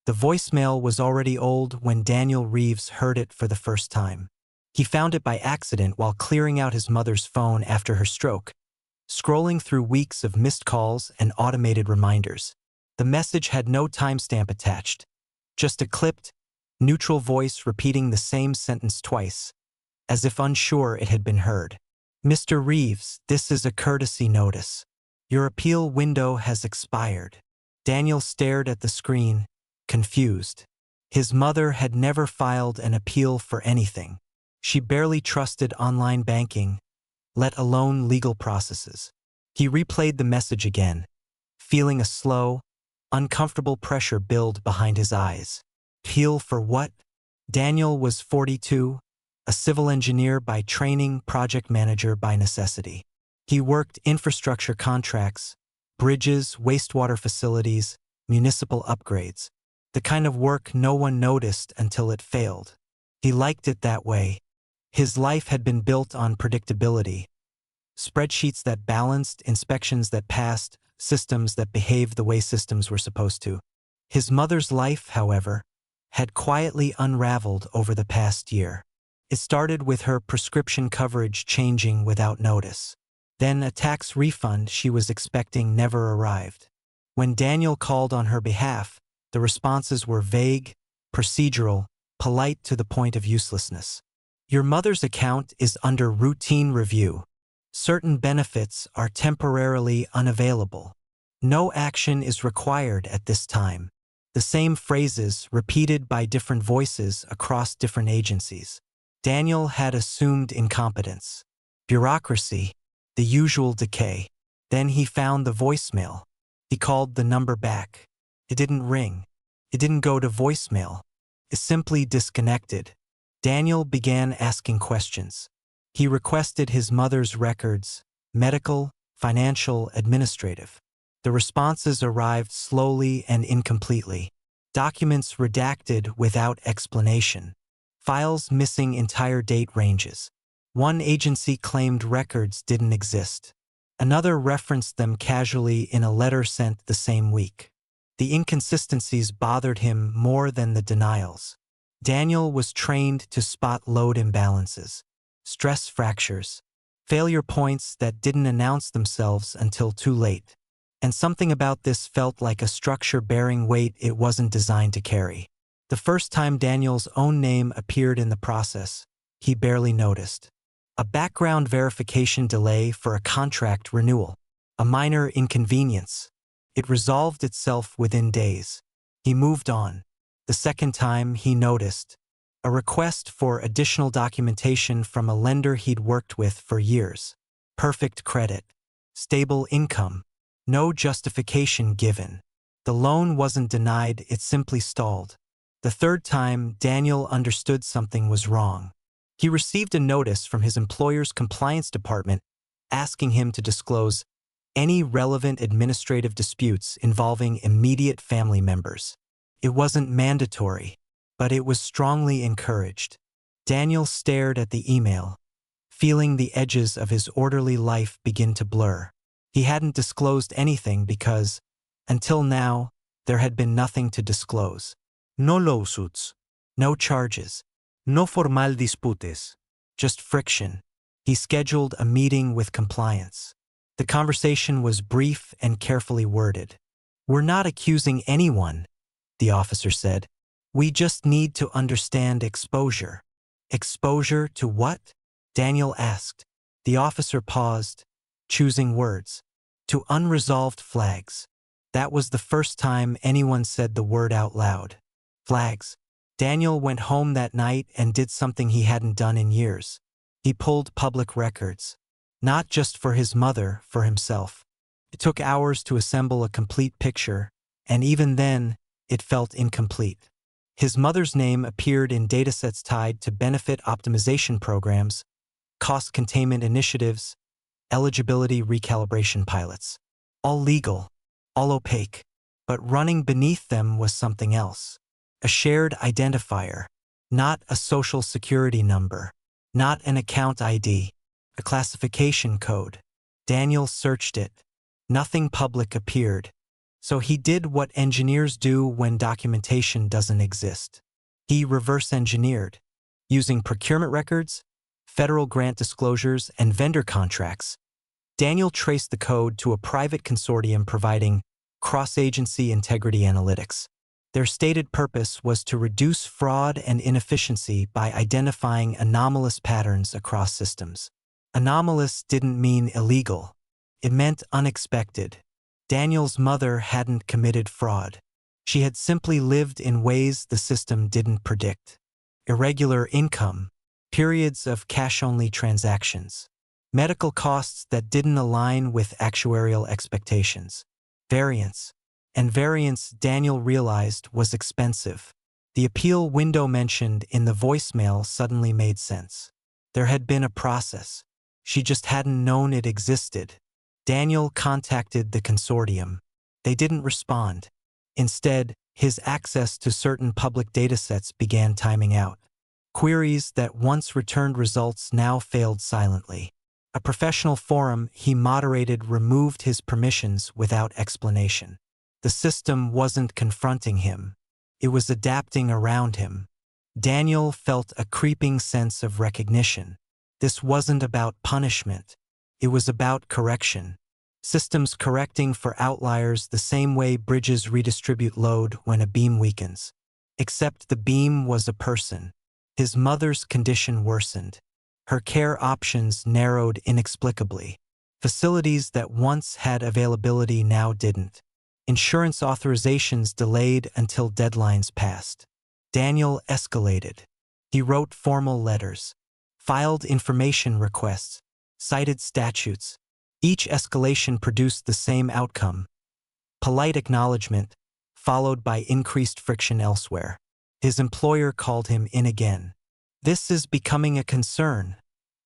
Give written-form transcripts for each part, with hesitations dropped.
The voicemail was already old when Daniel Reeves heard it for the first time. He found it by accident while clearing out his mother's phone after her stroke, scrolling through weeks of missed calls and automated reminders. The message had no timestamp attached, just a clipped, neutral voice repeating the same sentence twice, as if unsure it had been heard. "Mr. Reeves, this is a courtesy notice. Your appeal window has expired." Daniel stared at the screen, confused. His mother had never filed an appeal for anything. She barely trusted online banking, let alone legal processes. He replayed the message again, feeling a slow, uncomfortable pressure build behind his eyes. Appeal for what? Daniel was 42, a civil engineer by training, project manager by necessity. He worked infrastructure contracts, bridges, wastewater facilities, municipal upgrades, the kind of work no one noticed until it failed. He liked it that way. His life had been built on predictability. Spreadsheets that balanced, inspections that passed, systems that behaved the way systems were supposed to. His mother's life, however, had quietly unraveled over the past year. It started with her prescription coverage changing without notice. Then a tax refund she was expecting never arrived. When Daniel called on her behalf, the responses were vague, procedural, polite to the point of uselessness. "Your mother's account is under routine review. Certain benefits are temporarily unavailable. No action is required at this time." The same phrases repeated by different voices across different agencies. Daniel had assumed incompetence. Bureaucracy, the usual decay. Then he found the voicemail. He called the number back. It didn't ring. It didn't go to voicemail. It simply disconnected. Daniel began asking questions. He requested his mother's records, medical, financial, administrative. The responses arrived slowly and incompletely. Documents redacted without explanation. Files missing entire date ranges. One agency claimed records didn't exist. Another referenced them casually in a letter sent the same week. The inconsistencies bothered him more than the denials. Daniel was trained to spot load imbalances, stress fractures, failure points that didn't announce themselves until too late. And something about this felt like a structure bearing weight it wasn't designed to carry. The first time Daniel's own name appeared in the process, he barely noticed. A background verification delay for a contract renewal. A minor inconvenience. It resolved itself within days. He moved on. The second time he noticed a request for additional documentation from a lender he'd worked with for years. Perfect credit. Stable income. No justification given. The loan wasn't denied, it simply stalled. The third time, Daniel understood something was wrong. He received a notice from his employer's compliance department asking him to disclose any relevant administrative disputes involving immediate family members. It wasn't mandatory, but it was strongly encouraged. Daniel stared at the email, feeling the edges of his orderly life begin to blur. He hadn't disclosed anything because, until now, there had been nothing to disclose. No lawsuits, no charges, no formal disputes, just friction. He scheduled a meeting with compliance. The conversation was brief and carefully worded. "We're not accusing anyone," the officer said. "We just need to understand exposure." "Exposure to what?" Daniel asked. The officer paused, choosing words. "To unresolved flags." That was the first time anyone said the word out loud. Flags. Daniel went home that night and did something he hadn't done in years. He pulled public records. Not just for his mother, for himself. It took hours to assemble a complete picture, and even then, it felt incomplete. His mother's name appeared in datasets tied to benefit optimization programs, cost containment initiatives, eligibility recalibration pilots. All legal, all opaque, but running beneath them was something else. A shared identifier, not a social security number, not an account ID, a classification code. Daniel searched it. Nothing public appeared. So he did what engineers do when documentation doesn't exist. He reverse engineered. Using procurement records, federal grant disclosures, and vendor contracts, Daniel traced the code to a private consortium providing cross-agency integrity analytics. Their stated purpose was to reduce fraud and inefficiency by identifying anomalous patterns across systems. Anomalous didn't mean illegal. It meant unexpected. Daniel's mother hadn't committed fraud. She had simply lived in ways the system didn't predict. Irregular income, periods of cash-only transactions, medical costs that didn't align with actuarial expectations, variance. And variance, Daniel realized, was expensive. The appeal window mentioned in the voicemail suddenly made sense. There had been a process. She just hadn't known it existed. Daniel contacted the consortium. They didn't respond. Instead, his access to certain public datasets began timing out. Queries that once returned results now failed silently. A professional forum he moderated removed his permissions without explanation. The system wasn't confronting him. It was adapting around him. Daniel felt a creeping sense of recognition. This wasn't about punishment. It was about correction. Systems correcting for outliers the same way bridges redistribute load when a beam weakens. Except the beam was a person. His mother's condition worsened. Her care options narrowed inexplicably. Facilities that once had availability now didn't. Insurance authorizations delayed until deadlines passed. Daniel escalated. He wrote formal letters, filed information requests, cited statutes. Each escalation produced the same outcome: polite acknowledgement, followed by increased friction elsewhere. His employer called him in again. "This is becoming a concern,"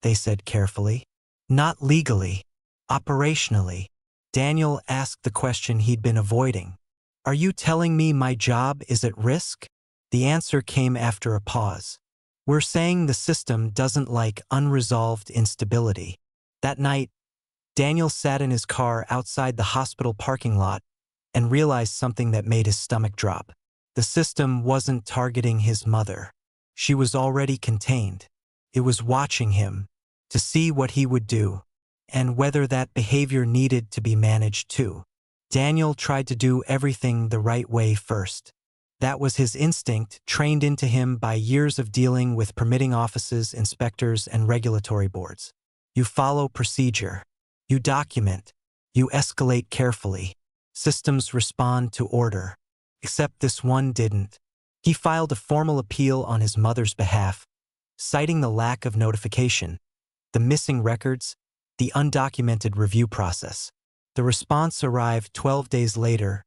they said carefully. "Not legally, operationally." Daniel asked the question he'd been avoiding. "Are you telling me my job is at risk?" The answer came after a pause. "We're saying the system doesn't like unresolved instability." That night, Daniel sat in his car outside the hospital parking lot and realized something that made his stomach drop. The system wasn't targeting his mother. She was already contained. It was watching him to see what he would do and whether that behavior needed to be managed too. Daniel tried to do everything the right way first. That was his instinct, trained into him by years of dealing with permitting offices, inspectors, and regulatory boards. You follow procedure. You document. You escalate carefully. Systems respond to order. Except this one didn't. He filed a formal appeal on his mother's behalf, citing the lack of notification, the missing records, the undocumented review process. The response arrived 12 days later,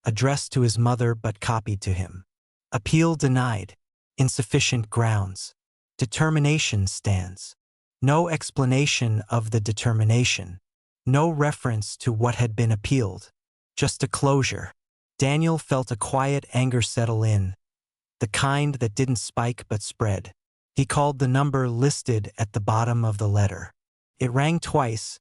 addressed to his mother but copied to him. Appeal denied. Insufficient grounds. Determination stands. No explanation of the determination. No reference to what had been appealed. Just a closure. Daniel felt a quiet anger settle in, the kind that didn't spike but spread. He called the number listed at the bottom of the letter. It rang twice,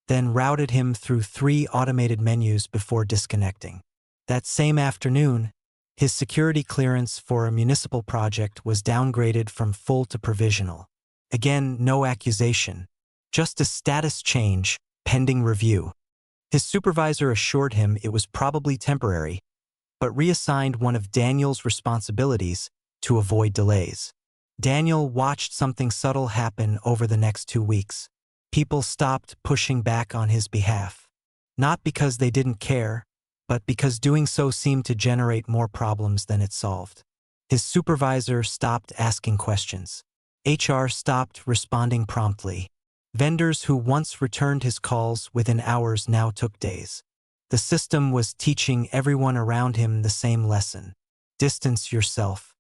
then routed him through 3 automated menus before disconnecting. That same afternoon, his security clearance for a municipal project was downgraded from full to provisional. Again, no accusation, just a status change, pending review. His supervisor assured him it was probably temporary, but reassigned one of Daniel's responsibilities to avoid delays. Daniel watched something subtle happen over the next 2 weeks. People stopped pushing back on his behalf. Not because they didn't care, but because doing so seemed to generate more problems than it solved. His supervisor stopped asking questions. HR stopped responding promptly. Vendors who once returned his calls within hours now took days. The system was teaching everyone around him the same lesson. Distance yourself.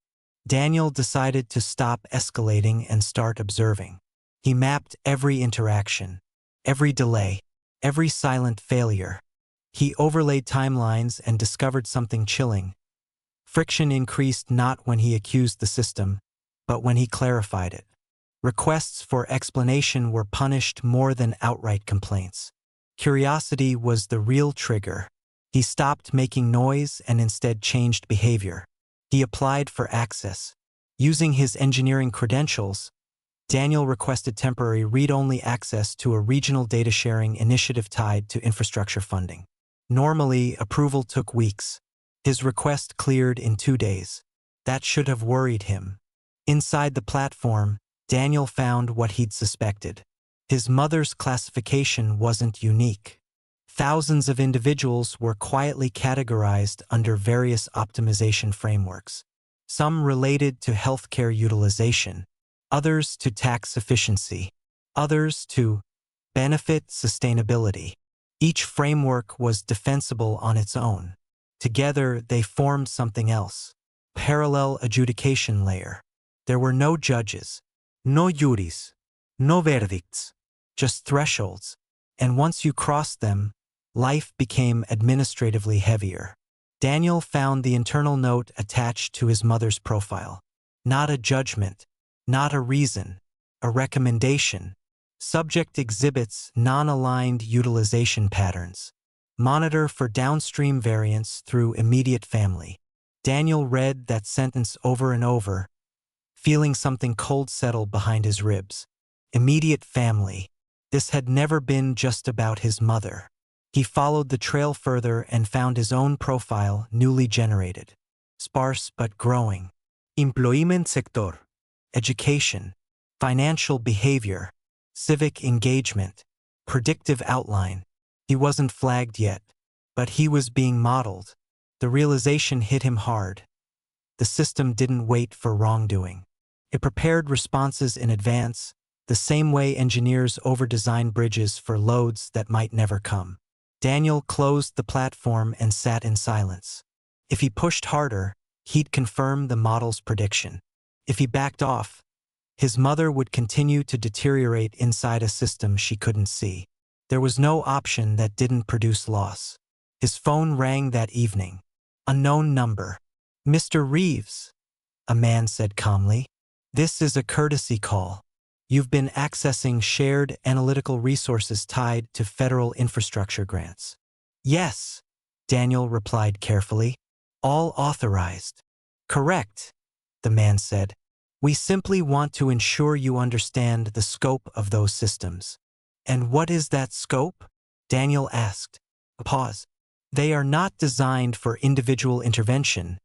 Daniel decided to stop escalating and start observing. He mapped every interaction, every delay, every silent failure. He overlaid timelines and discovered something chilling. Friction increased not when he accused the system, but when he clarified it. Requests for explanation were punished more than outright complaints. Curiosity was the real trigger. He stopped making noise and instead changed behavior. He applied for access. Using his engineering credentials, Daniel requested temporary read-only access to a regional data sharing initiative tied to infrastructure funding. Normally, approval took weeks. His request cleared in 2 days. That should have worried him. Inside the platform, Daniel found what he'd suspected. His mother's classification wasn't unique. Thousands of individuals were quietly categorized under various optimization frameworks. Some related to healthcare utilization, others to tax efficiency, others to benefit sustainability. Each framework was defensible on its own. Together, they formed something else. Parallel adjudication layer. There were no judges, no juries, no verdicts, just thresholds. And once you crossed them, life became administratively heavier. Daniel found the internal note attached to his mother's profile. Not a judgment, not a reason, a recommendation. Subject exhibits non-aligned utilization patterns. Monitor for downstream variance through immediate family. Daniel read that sentence over and over, feeling something cold settle behind his ribs. Immediate family. This had never been just about his mother. He followed the trail further and found his own profile newly generated. Sparse but growing. Employment sector. Education. Financial behavior. Civic engagement. Predictive outline. He wasn't flagged yet, but he was being modeled. The realization hit him hard. The system didn't wait for wrongdoing. It prepared responses in advance, the same way engineers overdesign bridges for loads that might never come. Daniel closed the platform and sat in silence. If he pushed harder, he'd confirm the model's prediction. If he backed off, his mother would continue to deteriorate inside a system she couldn't see. There was no option that didn't produce loss. His phone rang that evening. Unknown number. "Mr. Reeves," a man said calmly. "This is a courtesy call. You've been accessing shared analytical resources tied to federal infrastructure grants." "Yes," Daniel replied carefully. "All authorized." "Correct," the man said. "We simply want to ensure you understand the scope of those systems." "And what is that scope?" Daniel asked. A pause. "They are not designed for individual intervention,"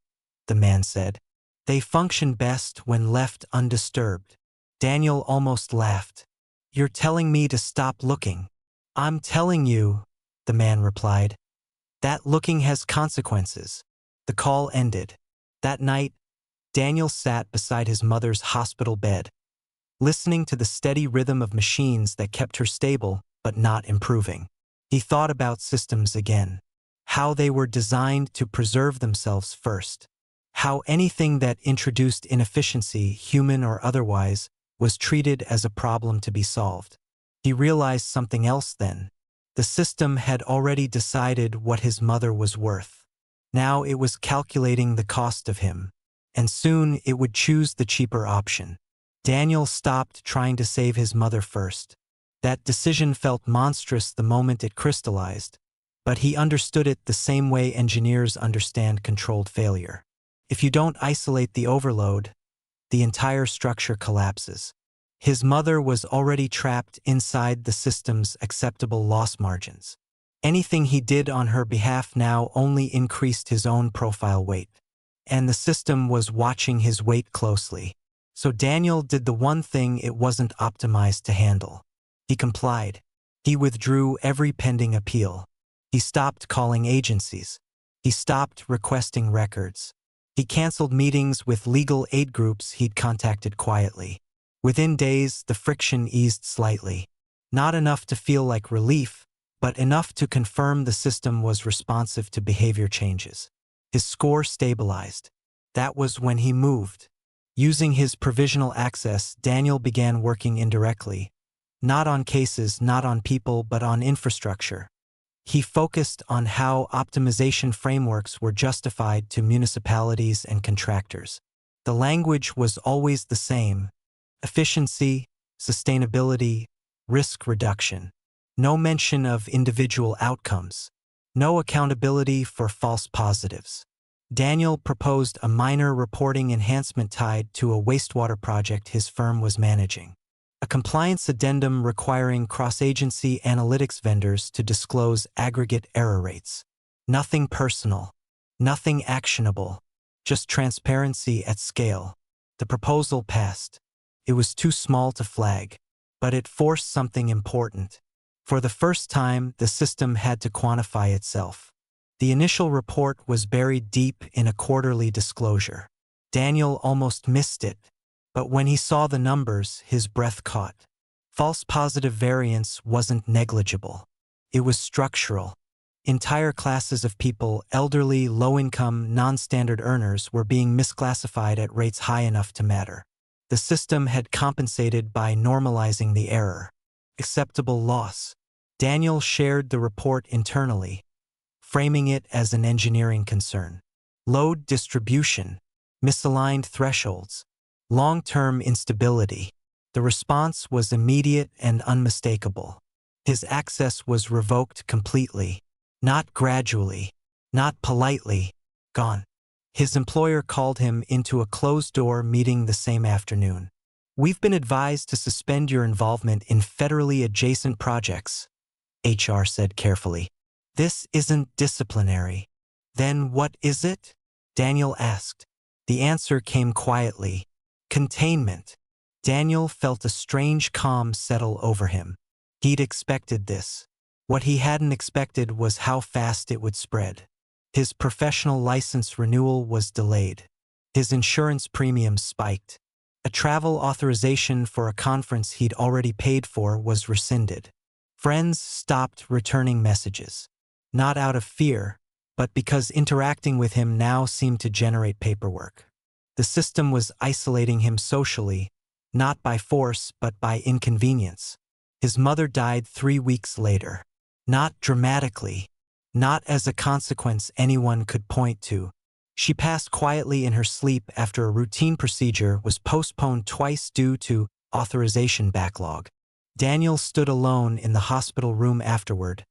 the man said. "They function best when left undisturbed." Daniel almost laughed. "You're telling me to stop looking." "I'm telling you," the man replied, "that looking has consequences." The call ended. That night, Daniel sat beside his mother's hospital bed, listening to the steady rhythm of machines that kept her stable but not improving. He thought about systems again. How they were designed to preserve themselves first. How anything that introduced inefficiency, human or otherwise, was treated as a problem to be solved. He realized something else then. The system had already decided what his mother was worth. Now it was calculating the cost of him, and soon it would choose the cheaper option. Daniel stopped trying to save his mother first. That decision felt monstrous the moment it crystallized, but he understood it the same way engineers understand controlled failure. If you don't isolate the overload, the entire structure collapses. His mother was already trapped inside the system's acceptable loss margins. Anything he did on her behalf now only increased his own profile weight. And the system was watching his weight closely. So Daniel did the one thing it wasn't optimized to handle. He complied. He withdrew every pending appeal. He stopped calling agencies. He stopped requesting records. He canceled meetings with legal aid groups he'd contacted quietly. Within days, the friction eased slightly. Not enough to feel like relief, but enough to confirm the system was responsive to behavior changes. His score stabilized. That was when he moved. Using his provisional access, Daniel began working indirectly. Not on cases, not on people, but on infrastructure. He focused on how optimization frameworks were justified to municipalities and contractors. The language was always the same: efficiency, sustainability, risk reduction. No mention of individual outcomes. No accountability for false positives. Daniel proposed a minor reporting enhancement tied to a wastewater project his firm was managing. A compliance addendum requiring cross-agency analytics vendors to disclose aggregate error rates. Nothing personal, nothing actionable, just transparency at scale. The proposal passed. It was too small to flag, but it forced something important. For the first time, the system had to quantify itself. The initial report was buried deep in a quarterly disclosure. Daniel almost missed it, but when he saw the numbers, his breath caught. False positive variance wasn't negligible. It was structural. Entire classes of people, elderly, low-income, non-standard earners, were being misclassified at rates high enough to matter. The system had compensated by normalizing the error. Acceptable loss. Daniel shared the report internally, framing it as an engineering concern. Load distribution, misaligned thresholds, long-term instability. The response was immediate and unmistakable. His access was revoked completely. Not gradually, not politely, gone. His employer called him into a closed-door meeting the same afternoon. "We've been advised to suspend your involvement in federally adjacent projects," HR said carefully. "This isn't disciplinary." "Then what is it?" Daniel asked. The answer came quietly. Containment. Daniel felt a strange calm settle over him. He'd expected this. What he hadn't expected was how fast it would spread. His professional license renewal was delayed. His insurance premiums spiked. A travel authorization for a conference he'd already paid for was rescinded. Friends stopped returning messages. Not out of fear, but because interacting with him now seemed to generate paperwork. The system was isolating him socially, not by force but by inconvenience. His mother died 3 weeks later. Not dramatically, not as a consequence anyone could point to. She passed quietly in her sleep after a routine procedure was postponed twice due to authorization backlog. Daniel stood alone in the hospital room afterward,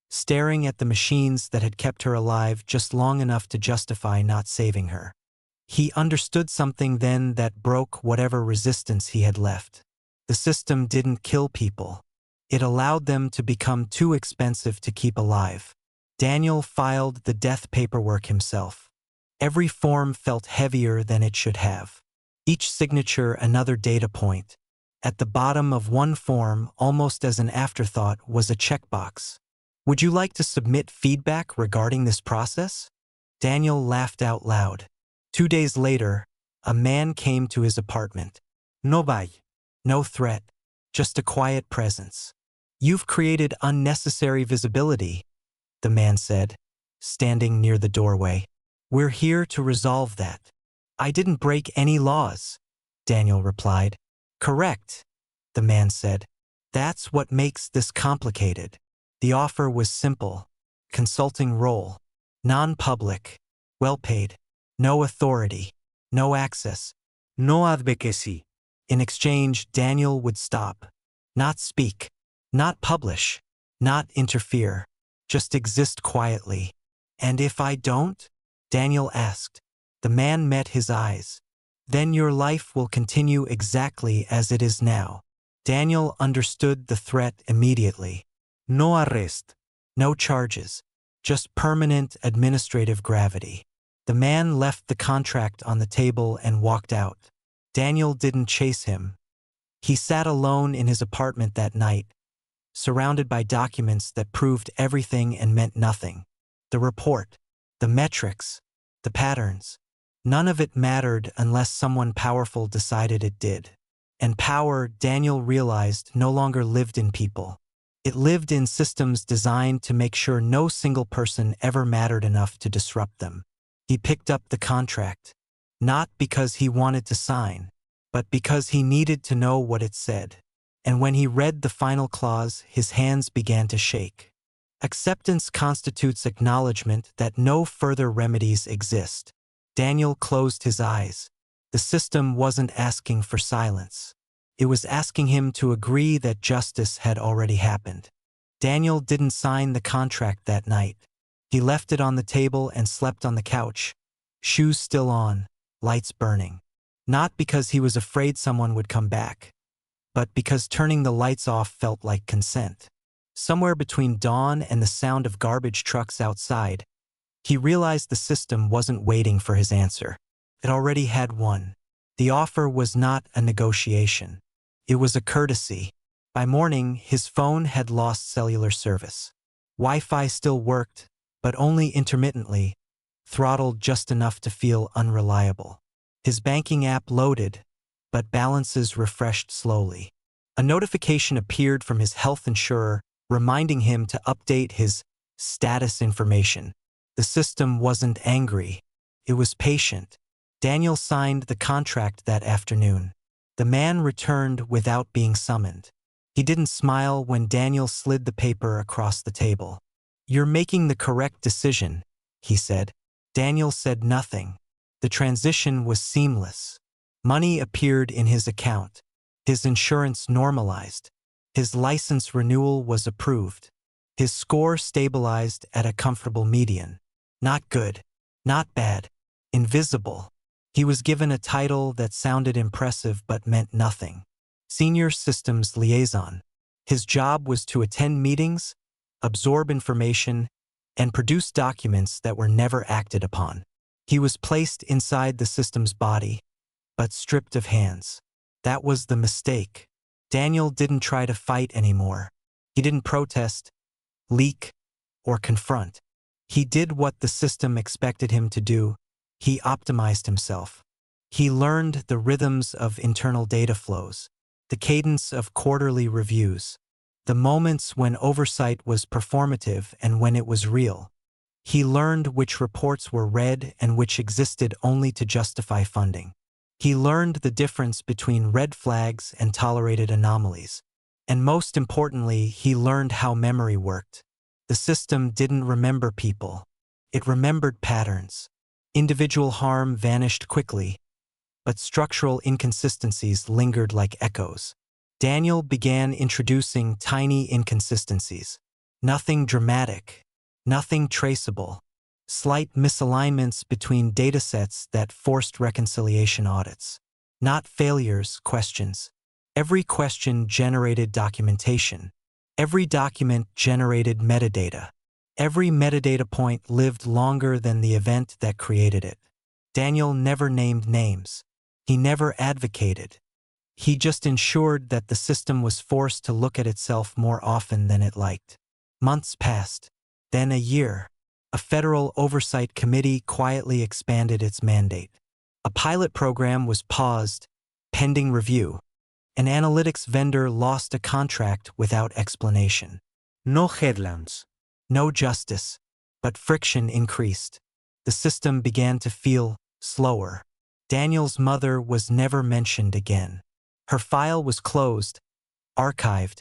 staring at the machines that had kept her alive just long enough to justify not saving her. He understood something then that broke whatever resistance he had left. The system didn't kill people. It allowed them to become too expensive to keep alive. Daniel filed the death paperwork himself. Every form felt heavier than it should have. Each signature another data point. At the bottom of one form, almost as an afterthought, was a checkbox. "Would you like to submit feedback regarding this process?" Daniel laughed out loud. 2 days later, a man came to his apartment. "No bye." No threat, just a quiet presence. "You've created unnecessary visibility," the man said, standing near the doorway. "We're here to resolve that." "I didn't break any laws," Daniel replied. "Correct," the man said. "That's what makes this complicated." The offer was simple. Consulting role. Non-public. Well-paid. No authority. No access. No advocacy. In exchange, Daniel would stop. Not speak. Not publish. Not interfere. Just exist quietly. "And if I don't?" Daniel asked. The man met his eyes. "Then your life will continue exactly as it is now." Daniel understood the threat immediately. No arrest. No charges. Just permanent administrative gravity. The man left the contract on the table and walked out. Daniel didn't chase him. He sat alone in his apartment that night, surrounded by documents that proved everything and meant nothing. The report, the metrics, the patterns. None of it mattered unless someone powerful decided it did. And power, Daniel realized, no longer lived in people. It lived in systems designed to make sure no single person ever mattered enough to disrupt them. He picked up the contract, not because he wanted to sign, but because he needed to know what it said. And when he read the final clause, his hands began to shake. Acceptance constitutes acknowledgement that no further remedies exist. Daniel closed his eyes. The system wasn't asking for silence. It was asking him to agree that justice had already happened. Daniel didn't sign the contract that night. He left it on the table and slept on the couch, shoes still on, lights burning. Not because he was afraid someone would come back, but because turning the lights off felt like consent. Somewhere between dawn and the sound of garbage trucks outside, he realized the system wasn't waiting for his answer. It already had one. The offer was not a negotiation. It was a courtesy. By morning, his phone had lost cellular service. Wi-Fi still worked, but only intermittently, throttled just enough to feel unreliable. His banking app loaded, but balances refreshed slowly. A notification appeared from his health insurer, reminding him to update his status information. The system wasn't angry. It was patient. Daniel signed the contract that afternoon. The man returned without being summoned. He didn't smile when Daniel slid the paper across the table. "You're making the correct decision," he said. Daniel said nothing. The transition was seamless. Money appeared in his account. His insurance normalized. His license renewal was approved. His score stabilized at a comfortable median. Not good, not bad, invisible. He was given a title that sounded impressive but meant nothing. Senior Systems Liaison. His job was to attend meetings, absorb information, and produce documents that were never acted upon. He was placed inside the system's body, but stripped of hands. That was the mistake. Daniel didn't try to fight anymore. He didn't protest, leak, or confront. He did what the system expected him to do. He optimized himself. He learned the rhythms of internal data flows, the cadence of quarterly reviews, the moments when oversight was performative and when it was real. He learned which reports were read and which existed only to justify funding. He learned the difference between red flags and tolerated anomalies. And most importantly, he learned how memory worked. The system didn't remember people. It remembered patterns. Individual harm vanished quickly, but structural inconsistencies lingered like echoes. Daniel began introducing tiny inconsistencies. Nothing dramatic, nothing traceable. Slight misalignments between datasets that forced reconciliation audits. Not failures, questions. Every question generated documentation. Every document generated metadata. Every metadata point lived longer than the event that created it. Daniel never named names. He never advocated. He just ensured that the system was forced to look at itself more often than it liked. Months passed. Then a year. A federal oversight committee quietly expanded its mandate. A pilot program was paused, pending review. An analytics vendor lost a contract without explanation. No headlines. No justice. But friction increased. The system began to feel slower. Daniel's mother was never mentioned again. Her file was closed, archived,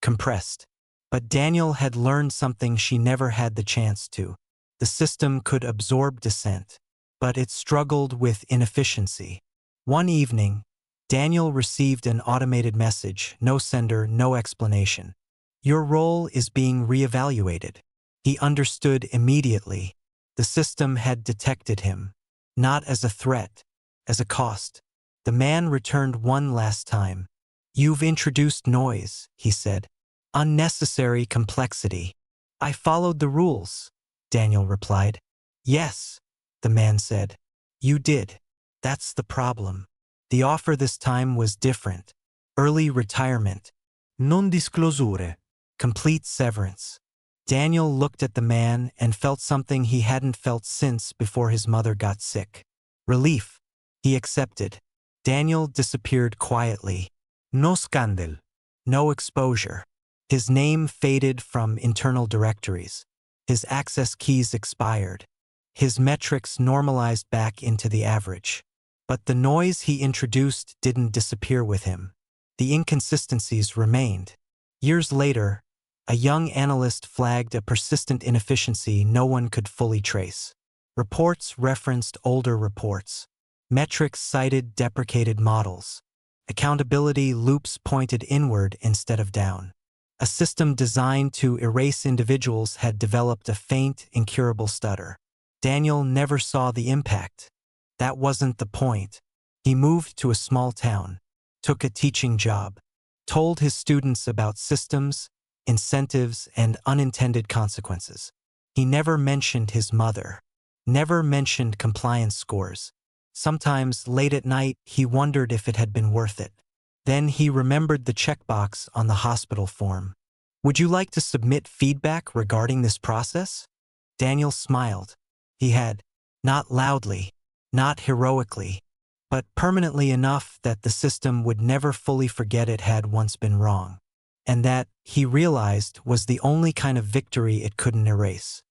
compressed. But Daniel had learned something she never had the chance to. The system could absorb dissent, but it struggled with inefficiency. One evening, Daniel received an automated message, no sender, no explanation. "Your role is being reevaluated." He understood immediately. The system had detected him, not as a threat, as a cost. The man returned one last time. "You've introduced noise," he said. "Unnecessary complexity." "I followed the rules," Daniel replied. "Yes," the man said. "You did. That's the problem." The offer this time was different. Early retirement. Non disclosure. Complete severance. Daniel looked at the man and felt something he hadn't felt since before his mother got sick. Relief. He accepted. Daniel disappeared quietly. No scandal. No exposure. His name faded from internal directories. His access keys expired. His metrics normalized back into the average. But the noise he introduced didn't disappear with him. The inconsistencies remained. Years later, a young analyst flagged a persistent inefficiency no one could fully trace. Reports referenced older reports. Metrics cited deprecated models. Accountability loops pointed inward instead of down. A system designed to erase individuals had developed a faint, incurable stutter. Daniel never saw the impact. That wasn't the point. He moved to a small town, took a teaching job, told his students about systems, incentives, and unintended consequences. He never mentioned his mother, never mentioned compliance scores. Sometimes, late at night, he wondered if it had been worth it. Then he remembered the checkbox on the hospital form. Would you like to submit feedback regarding this process? Daniel smiled. He had, not loudly, not heroically, but permanently enough that the system would never fully forget it had once been wrong, and that, he realized, was the only kind of victory it couldn't erase.